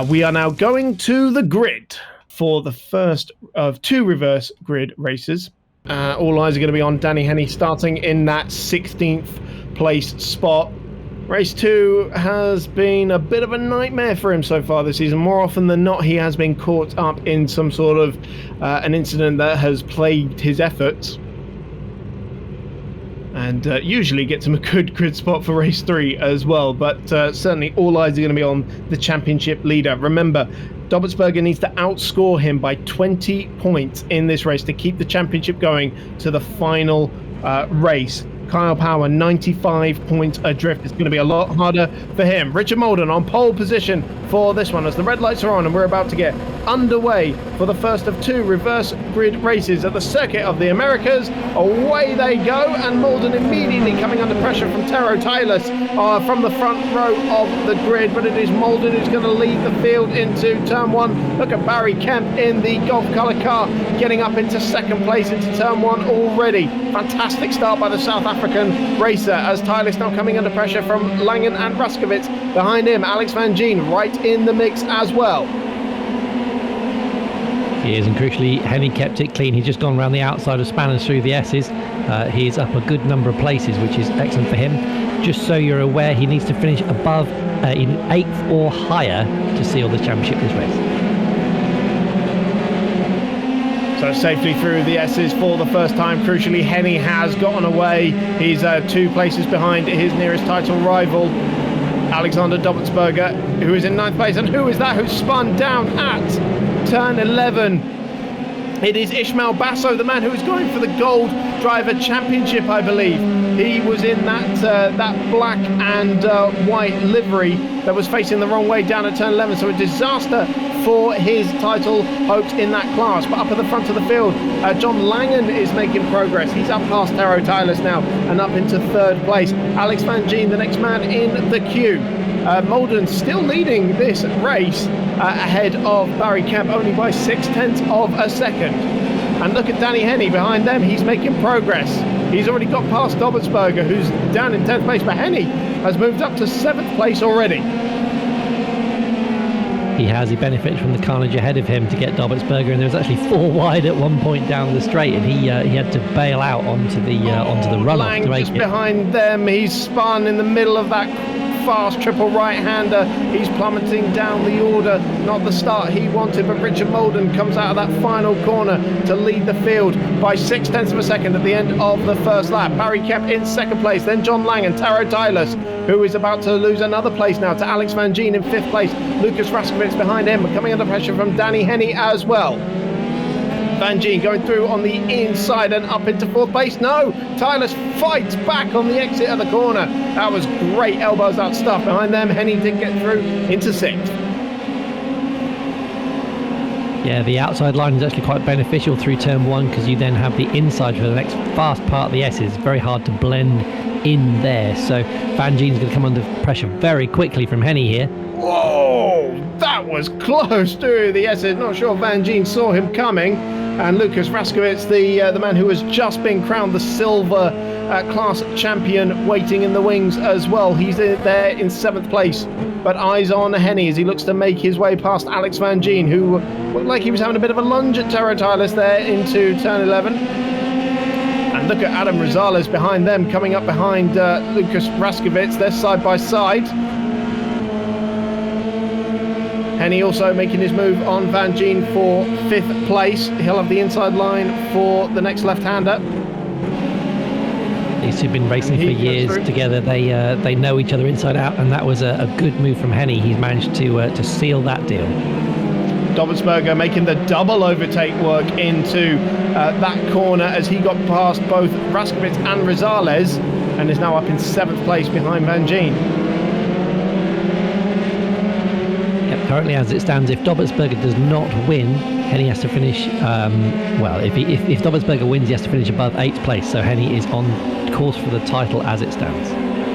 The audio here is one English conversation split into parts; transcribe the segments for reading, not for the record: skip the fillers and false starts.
We are now going to the grid for the first of two reverse grid races. All eyes are going to be on Danny Henney starting in that 16th place spot. Race 2 has been a bit of a nightmare for him so far this season. More often than not, he has been caught up in some sort of an incident that has plagued his efforts. And usually gets him a good grid spot for race 3 as well. But certainly all eyes are going to be on the championship leader. Remember, Dobertsberger needs to outscore him by 20 points in this race to keep the championship going to the final race. Kyle Power, 95 points adrift. It's going to be a lot harder for him. Richard Molden on pole position for this one as the red lights are on and we're about to get underway for the first of two reverse grid races at the Circuit of the Americas. Away they go, and Molden immediately coming under pressure from Taro Tylus from the front row of the grid, but it is Molden who's going to lead the field into turn 1. Look at Barry Kemp in the golf colour car getting up into second place into turn 1 already. Fantastic start by the South African racer as Tylus now coming under pressure from Langen and Ruskowitz. Behind him, Alex Van Gien right in the mix as well. He is, and crucially, Henney kept it clean. He's just gone around the outside of Spanners through the S's. He's up a good number of places, which is excellent for him. Just so you're aware, he needs to finish above in 8th or higher to seal the championship this race. So safely through the S's for the first time. Crucially, Henney has gotten away. He's 2 places behind his nearest title rival, Alexander Dobertsberger, who is in 9th place. And who is that who's spun down at turn 11? It is Ishmael Basso, the man who is going for the Gold Driver Championship, I believe. He was in that black and white livery that was facing the wrong way down at turn 11, so a disaster for his title hopes in that class. But up at the front of the field, John Langen is making progress. He's up past Taro Tylus now and up into 3rd place. Alex Van Gien, the next man in the queue. Molden still leading this race ahead of Barry Kemp only by 0.6 of a second. And look at Danny Henney behind them. He's making progress. He's already got past Dobertsberger, who's down in 10th place, but Henney has moved up to 7th place already. He has. He benefits from the carnage ahead of him to get Dobertsberger, and there was actually 4 wide at one point down the straight, and he had to bail out onto the runoff. Lang just behind them. He's spun in the middle of that fast triple right-hander. He's plummeting down the order, not the start he wanted, but Richard Molden comes out of that final corner to lead the field by 0.6 of a second at the end of the first lap. Barry Kemp in 2nd place, then John Lang and Taro Tylus, who is about to lose another place now to Alex Van Gien in 5th place. Lucas Raskowitz behind him, coming under pressure from Danny Henney as well. Van Gien going through on the inside and up into 4th place. No, Tylus fights back on the exit of the corner. That was great elbows out stuff behind them. Henney did get through into 6th. Yeah, the outside line is actually quite beneficial through turn 1 because you then have the inside for the next fast part of the S's. It's very hard to blend in there. So Van Gien's going to come under pressure very quickly from Henney here. Whoa, that was close through the S's. Not sure Van Gien saw him coming. And Lucas Raskowitz, the man who has just been crowned the silver class champion, waiting in the wings as well. He's there in 7th place. But eyes on Henney as he looks to make his way past Alex Van Gien, who looked like he was having a bit of a lunge at Taro Tylus there into turn 11. And look at Adam Rosales behind them, coming up behind Lucas Raskowitz. They're side by side. Henney also making his move on Van Gien for 5th place. He'll have the inside line for the next left-hander. These two have been racing for years together. They know each other inside out, and that was a good move from Henney. He's managed to seal that deal. Dobertsberger making the double overtake work into that corner as he got past both Raskowitz and Rosales and is now up in 7th place behind Van Gien. Currently, as it stands, if Dobertsberger does not win, Henney has to finish. If Dobertsberger wins, he has to finish above 8th place. So Henney is on course for the title as it stands.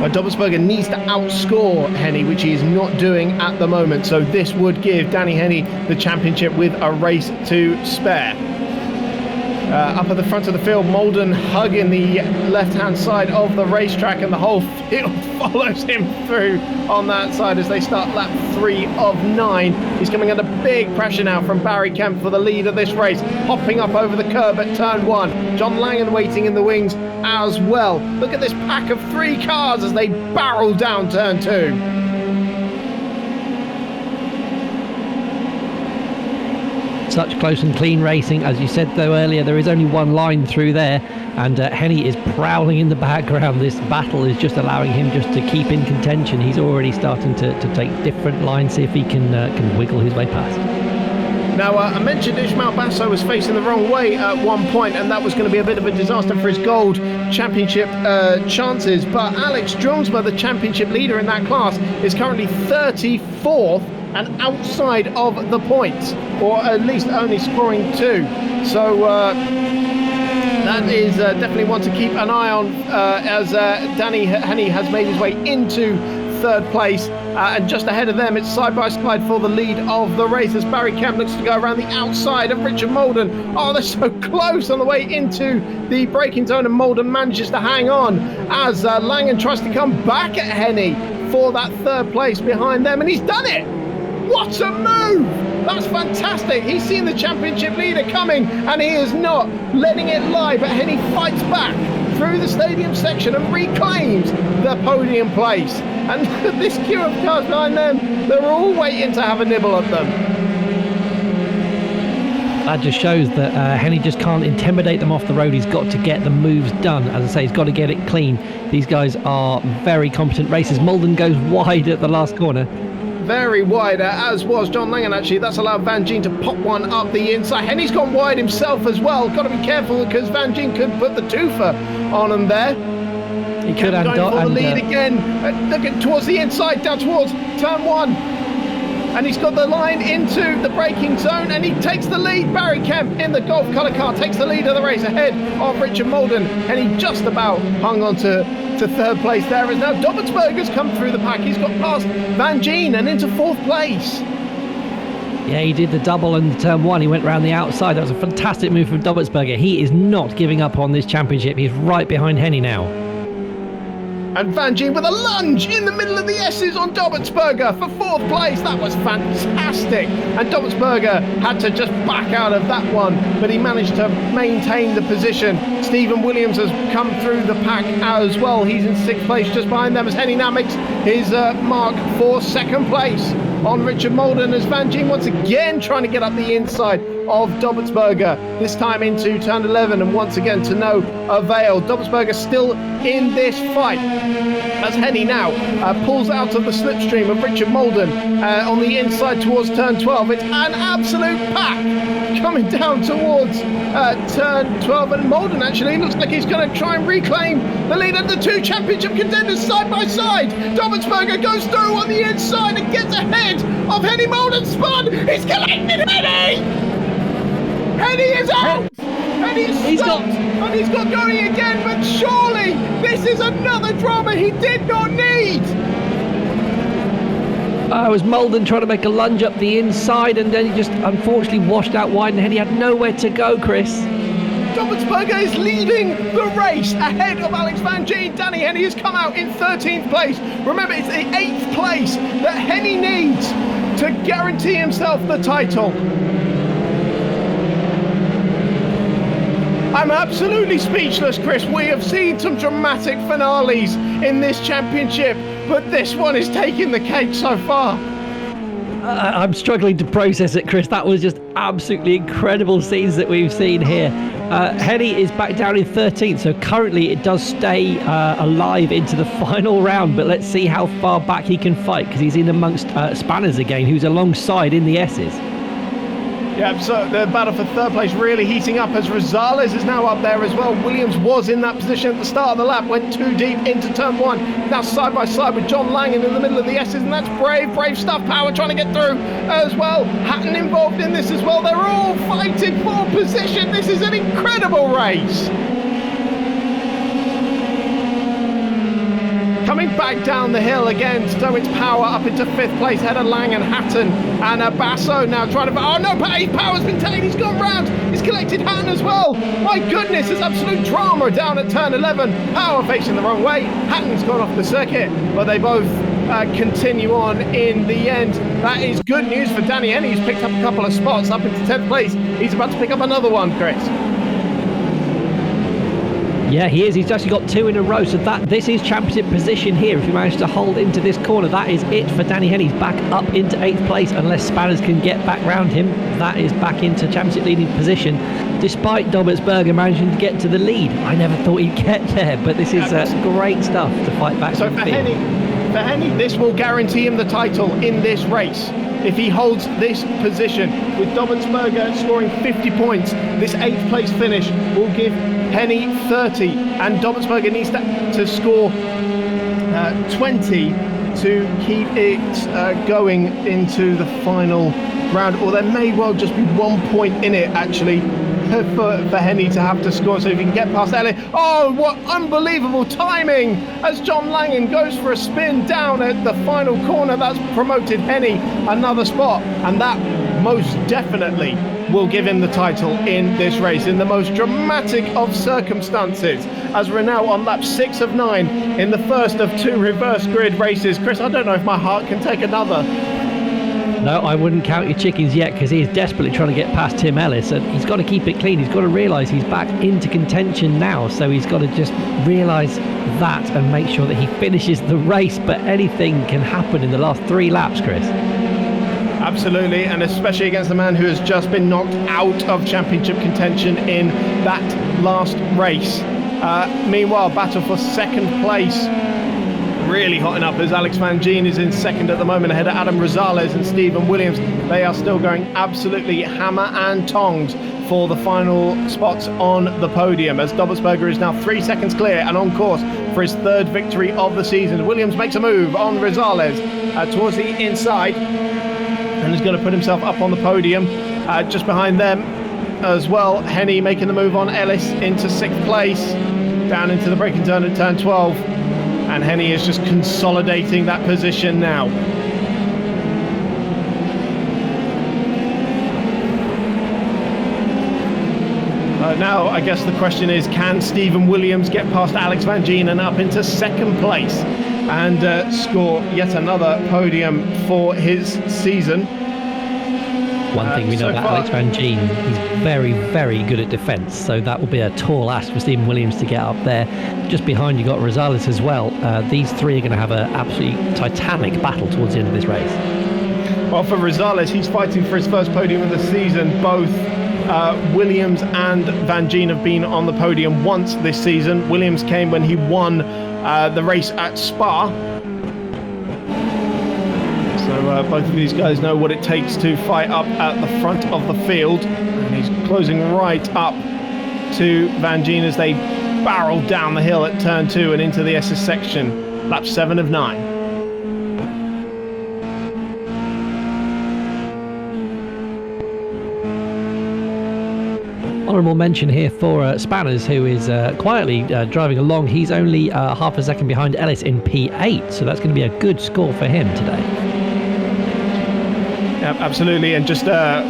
But Dobertsberger needs to outscore Henney, which he is not doing at the moment. So this would give Danny Henney the championship with a race to spare. Up at the front of the field, Molden hugging the left-hand side of the racetrack, and the whole field follows him through on that side as they start lap 3 of 9. He's coming under big pressure now from Barry Kemp for the lead of this race, hopping up over the curb at turn 1. John Langan waiting in the wings as well. Look at this pack of 3 cars as they barrel down turn 2. Such close and clean racing. As you said though earlier, there is only one line through there, and Henny is prowling in the background. This battle is just allowing him just to keep in contention. He's already starting to take different lines, see if he can wiggle his way past. Now, I mentioned Ismael Basso was facing the wrong way at one point, and that was going to be a bit of a disaster for his gold championship chances. But Alex Drumsma, the championship leader in that class, is currently 34th and outside of the points, or at least only scoring 2. So that is definitely one to keep an eye on as Danny Henny has made his way into 3rd place, and just ahead of them it's side by side for the lead of the race as Barry Kemp looks to go around the outside of Richard Molden. Oh, they're so close on the way into the braking zone, and Molden manages to hang on as Langan tries to come back at Henny for that 3rd place behind them, and he's done it. What a move! That's fantastic. He's seen the championship leader coming and he is not letting it lie, but Henny fights back through the stadium section and reclaims the podium place. And this queue of cars behind them, they're all waiting to have a nibble at them. That just shows that Henny just can't intimidate them off the road. He's got to get the moves done. As I say, he's got to get it clean. These guys are very competent racers. Molden goes wide at the last corner. Very wide, as was John Langan actually. That's allowed Van Gien to pop one up the inside. Henny's gone wide himself as well. Got to be careful because Van Gien could put the twofer on him there. He could have going for the lead again. Looking towards the inside, down towards turn 1. And he's got the line into the braking zone and he takes the lead. Barry Kemp in the golf colour car takes the lead of the race ahead of Richard Molden, and he just about hung on to 3rd place there as now Dobbelsberger's come through the pack. He's got past Van Gien and into 4th place. Yeah, he did the double in turn 1. He went around the outside. That was a fantastic move from Dobbelsberger. He is not giving up on this championship. He's right behind Henny now. And Van Gien with a lunge in the middle of the S's on Dobbelsberger for 4th place. That was fantastic. And Dobbelsberger had to just back out of that one, but he managed to maintain the position. Stephen Williams has come through the pack as well. He's in 6th place just behind them as Henny now makes his mark for 2nd place on Richard Molden as Van Gien once again trying to get up the inside of Dobbelsberger, this time into turn 11, and once again to no avail. Dobbelsberger still in this fight as Henny now pulls out of the slipstream of Richard Molden on the inside towards turn 12. It's an absolute pack coming down towards turn 12, and Molden actually looks like he's going to try and reclaim the lead of the 2 championship contenders side by side. Dobbelsberger goes through on the inside and gets ahead of Henny. Molden spun. He's collected Henny. Henny is out! And he's stopped! And he's got going again, but surely this is another drama he did not need! It was Molden trying to make a lunge up the inside, and then he just unfortunately washed out wide, and Henny had nowhere to go, Chris. Dobbelsberger is leading the race ahead of Alex Van Gien. Danny Henny has come out in 13th place. Remember, it's the 8th place that Henny needs to guarantee himself the title. I'm absolutely speechless, Chris. We have seen some dramatic finales in this championship, but this one is taking the cake so far. I'm struggling to process it, Chris. That was just absolutely incredible scenes that we've seen here. Henny is back down in 13th, so currently it does stay alive into the final round, but let's see how far back he can fight, because he's in amongst Spanners again, who's alongside in the S's. Yeah, so the battle for 3rd place really heating up as Rosales is now up there as well. Williams was in that position at the start of the lap, went too deep into turn 1. Now side by side with John Langan in the middle of the S's, and that's brave stuff. Power trying to get through as well. Hatton involved in this as well. They're all fighting for position. This is an incredible race. Coming back down the hill again. So it's Power up into 5th place, ahead of Lang and Hatton. And Basso now trying to... Oh no, Power's been taken, he's gone round. He's collected Hatton as well. My goodness, there's absolute drama down at turn 11. Power facing the wrong way. Hatton's gone off the circuit, but they both continue on in the end. That is good news for Danny Henny. He's picked up a couple of spots up into 10th place. He's about to pick up another one, Chris. Yeah, he is. He's actually got 2 in a row. So this is championship position here. If he manages to hold into this corner, that is it for Danny Henny. He's back up into 8th place. Unless Spanners can get back round him, that is back into championship leading position. Despite Dobertsberger managing to get to the lead. I never thought he'd get there, but this is great stuff to fight back. So for Henny, this will guarantee him the title in this race. If he holds this position, with Dobertsberger scoring 50 points, this 8th place finish will give Henny 30, and Dobertsberger needs to score 20 to keep it going into the final round, or there may well just be 1 point in it actually for Henny to have to score. So if he can get past Elliott, oh, what unbelievable timing as John Langan goes for a spin down at the final corner. That's promoted Henny another spot, and that most definitely will give him the title in this race in the most dramatic of circumstances, as we're now on lap 6 of 9 in the first of 2 reverse grid races. Chris, I don't know if my heart can take another. No, I wouldn't count your chickens yet, because he is desperately trying to get past Tim Ellis, and he's got to keep it clean. He's got to realise he's back into contention now, so he's got to just realise that and make sure that he finishes the race. But anything can happen in the last 3 laps, Chris. Absolutely, and especially against a man who has just been knocked out of championship contention in that last race. Meanwhile, battle for 2nd place really hotting up as Alex Van Gien is in 2nd at the moment, ahead of Adam Rosales and Stephen Williams. They are still going absolutely hammer and tongs for the final spots on the podium, as Dobertsberger is now 3 seconds clear and on course for his 3rd victory of the season. Williams makes a move on Rosales towards the inside, and is going to put himself up on the podium. Just behind them as well, Henny making the move on Ellis into 6th place, down into the braking turn at turn 12. And Henny is just consolidating that position now. Now, I guess the question is, can Stephen Williams get past Alex Van Gien and up into 2nd place and score yet another podium for his season? One thing we know about Alex Van Gien, he's very, very good at defence, so that will be a tall ask for Stephen Williams to get up there. Just behind you got Rosales as well. These 3 are going to have an absolutely titanic battle towards the end of this race. Well, for Rosales, he's fighting for his first podium of the season. Both Williams and Van Gien have been on the podium once this season. Williams came when he won the race at Spa. So both of these guys know what it takes to fight up at the front of the field. And he's closing right up to Van Gien as they barrel down the hill at turn 2 and into the SS section. Lap 7 of 9. Honourable mention here for Spanners, who is quietly driving along. He's only half a second behind Ellis in P8, so that's going to be a good score for him today. Yeah, absolutely, and just a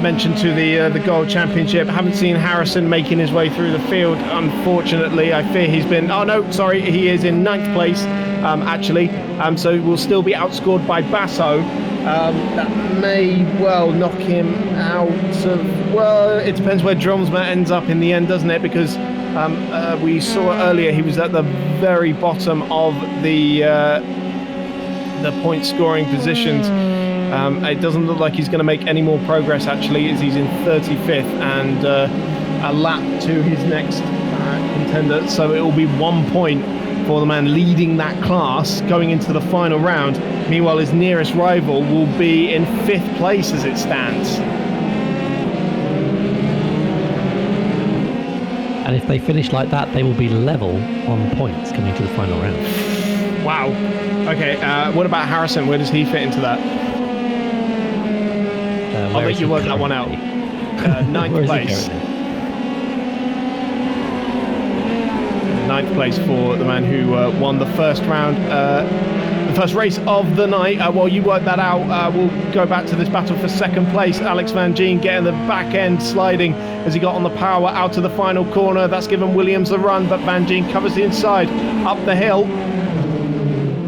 mention to the Gold Championship. Haven't seen Harrison making his way through the field, unfortunately. I fear he's been... Oh no, sorry, he is in 9th place, actually. So will still be outscored by Basso. That may well knock him out of... Well, it depends where Dromsma ends up in the end, doesn't it? Because we saw earlier he was at the very bottom of the point scoring positions. It doesn't look like he's going to make any more progress, actually, as he's in 35th and a lap to his next contender. So it will be 1 point for the man leading that class going into the final round. Meanwhile, his nearest rival will be in 5th place as it stands. And if they finish like that, they will be level on points coming to the final round. Wow. Okay, what about Harrison? Where does he fit into that? I'll let you work that one out. 9th place. Ninth place for the man who won the first round, the first race of the night. While you work that out, we'll go back to this battle for second place. Alex Van Gien getting the back end sliding as he got on the power out to the final corner. That's given Williams the run, but Van Gien covers the inside up the hill.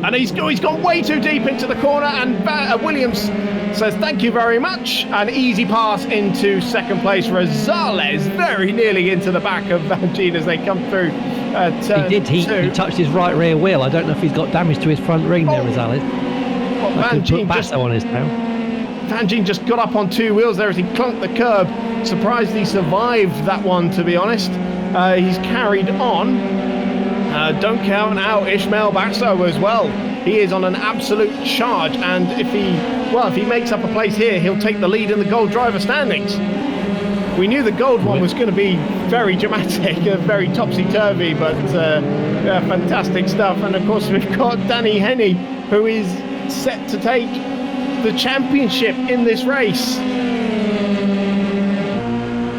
And he's gone way too deep into the corner, and Williams says thank you very much. An easy pass into second place. Rosales very nearly into the back of Van Gien as they come through turn He touched his right rear wheel. I don't know if he's got damage to his front ring there, Rosales. Well, Van Gien put Basso on his tail. Van Gien just got up on two wheels there as he clunked the curb. Surprised he survived that one, to be honest. He's carried on. Don't count out Ishmael Basso as well. He is on an absolute charge, and if he makes up a place here, he'll take the lead in the gold driver standings. We knew the gold one was going to be very dramatic, very topsy-turvy, but fantastic stuff. And of course we've got Danny Henny, who is set to take the championship in this race.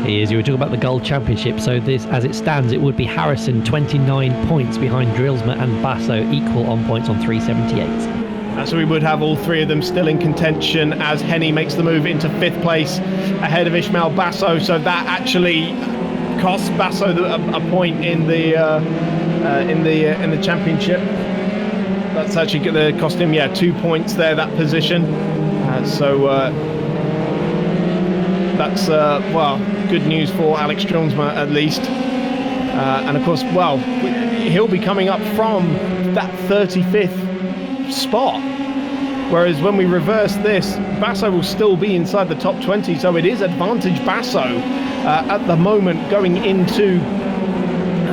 He is. You were talking about the gold championship, so this, as it stands, it would be Harrison 29 points behind Drilsma and Basso, equal on points on 378. So we would have all three of them still in contention as Henny makes the move into fifth place ahead of Ishmael Basso. So that actually costs Basso a point in the championship. That's actually going to cost him 2 points there, that position. That's good news for Alex Drilsma at least. And of course, he'll be coming up from that 35th spot. Whereas when we reverse this, Basso will still be inside the top 20. So it is advantage Basso at the moment going into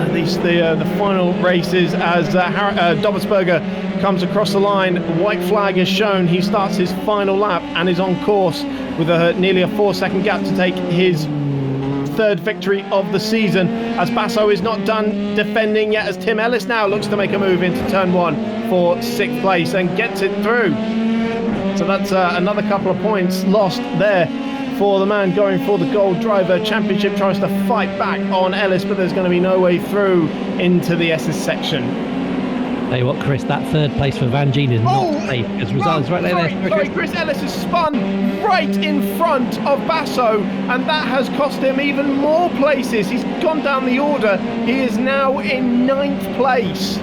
the final races as Dobbelsberger comes across the line. White flag is shown. He starts his final lap and is on course with nearly a 4-second gap to take his third victory of the season, as Basso is not done defending yet, as Tim Ellis now looks to make a move into turn one for 6th place and gets it through. So that's another couple of points lost there for the man going for the gold driver championship. Tries to fight back on Ellis, but there's going to be no way through into the S's section. Tell you what, Chris, that third place for Van Gien is not safe, because Rosales right there. Sorry, Chris Ellis has spun right in front of Basso, and that has cost him even more places. He's gone down the order. He is now in 9th place.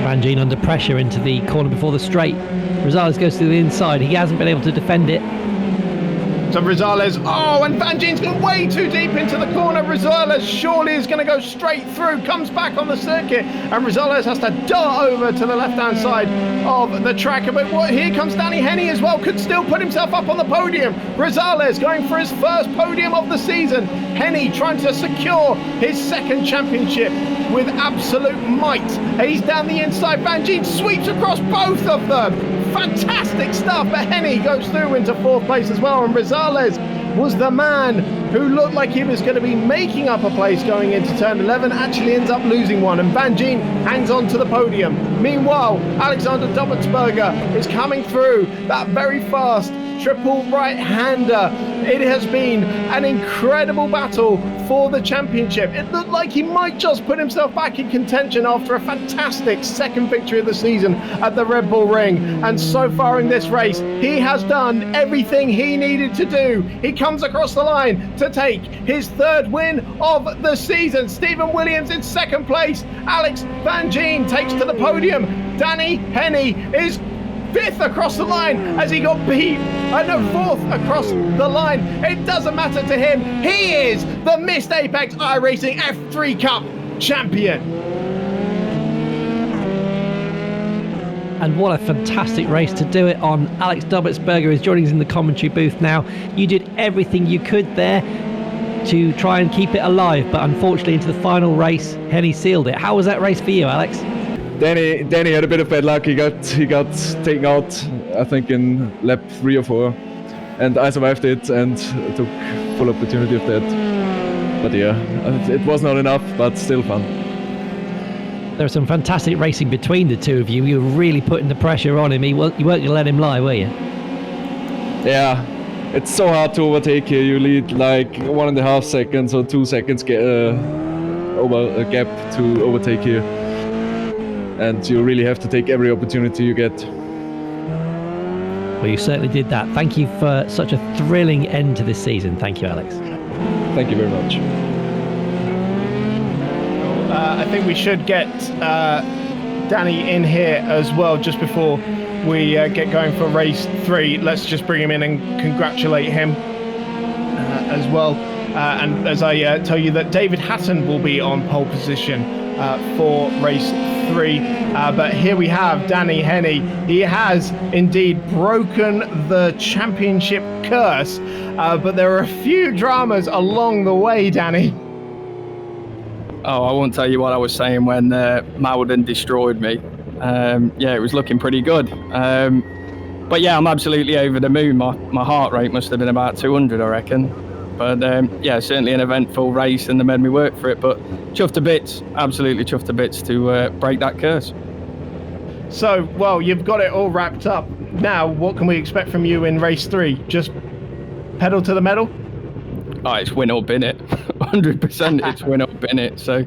Van Gien under pressure into the corner before the straight. Rosales goes to the inside. He hasn't been able to defend it. So Rosales, and Van Gien's gone way too deep into the corner. Rosales surely is going to go straight through, comes back on the circuit, and Rosales has to dart over to the left-hand side of the track. But here comes Danny Henny as well, could still put himself up on the podium. Rosales going for his first podium of the season. Henny trying to secure his second championship with absolute might. He's down the inside. Van Gien sweeps across both of them. Fantastic stuff, but Henny goes through into 4th place as well, and Rosales was the man who looked like he was going to be making up a place going into turn 11, actually ends up losing one, and Van Gien hangs on to the podium. Meanwhile, Alexander Dobbelsberger is coming through that very fast triple right-hander. It has been an incredible battle for the championship. It looked like he might just put himself back in contention after a fantastic second victory of the season at the Red Bull Ring. And so far in this race, he has done everything he needed to do. He comes across the line to take his third win of the season. Stephen Williams in 2nd place. Alex Van Gien takes to the podium. Danny Henny is 5th across the line as he got beat. 4th across the line. It doesn't matter to him. He is the Missed Apex iRacing F3 Cup champion. And what a fantastic race to do it on. Alex Dobbelsberger is joining us in the commentary booth now. You did everything you could there to try and keep it alive, but unfortunately into the final race, Henny sealed it. How was that race for you, Alex? Danny had a bit of bad luck. He got taken out, I think, in lap 3 or 4, and I survived it and took full opportunity of that. But yeah, it was not enough, but still fun. There was some fantastic racing between the two of you. You were really putting the pressure on him. You weren't going to let him lie, were you? Yeah, it's so hard to overtake here. You lead like 1.5 seconds or 2 seconds over a gap to overtake here, and you really have to take every opportunity you get. Well, you certainly did that. Thank you for such a thrilling end to this season. Thank you, Alex. Thank you very much. I think we should get Danny in here as well just before we get going for race 3. Let's just bring him in and congratulate him as well. And as I tell you that David Hatton will be on pole position for race 3. But here we have Danny Henny. He has indeed broken the championship curse. But there are a few dramas along the way, Danny. Oh, I won't tell you what I was saying when Mowden destroyed me. Yeah, it was looking pretty good. But yeah, I'm absolutely over the moon. My heart rate must have been about 200, I reckon. But yeah, certainly an eventful race, and they made me work for it. But chuffed to bits, absolutely chuffed to bits to break that curse. So, well, you've got it all wrapped up. Now, what can we expect from you in race 3? Just pedal to the metal? Oh, it's win or bin it. 100% it's win or bin it. So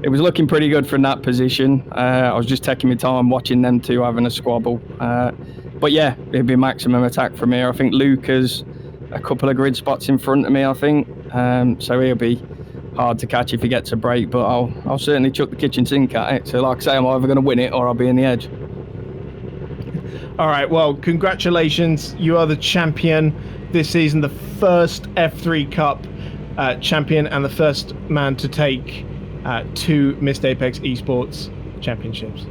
it was looking pretty good from that position. I was just taking my time watching them two having a squabble. But yeah, it'd be maximum attack from here. I think Luke has a couple of grid spots in front of me, I think. So he'll be hard to catch if he gets a break, but I'll certainly chuck the kitchen sink at it. So like I say, I'm either going to win it or I'll be in the edge. All right, well, congratulations. You are the champion this season, the first F3 Cup champion and the first man to take 2 Missed Apex Esports championships.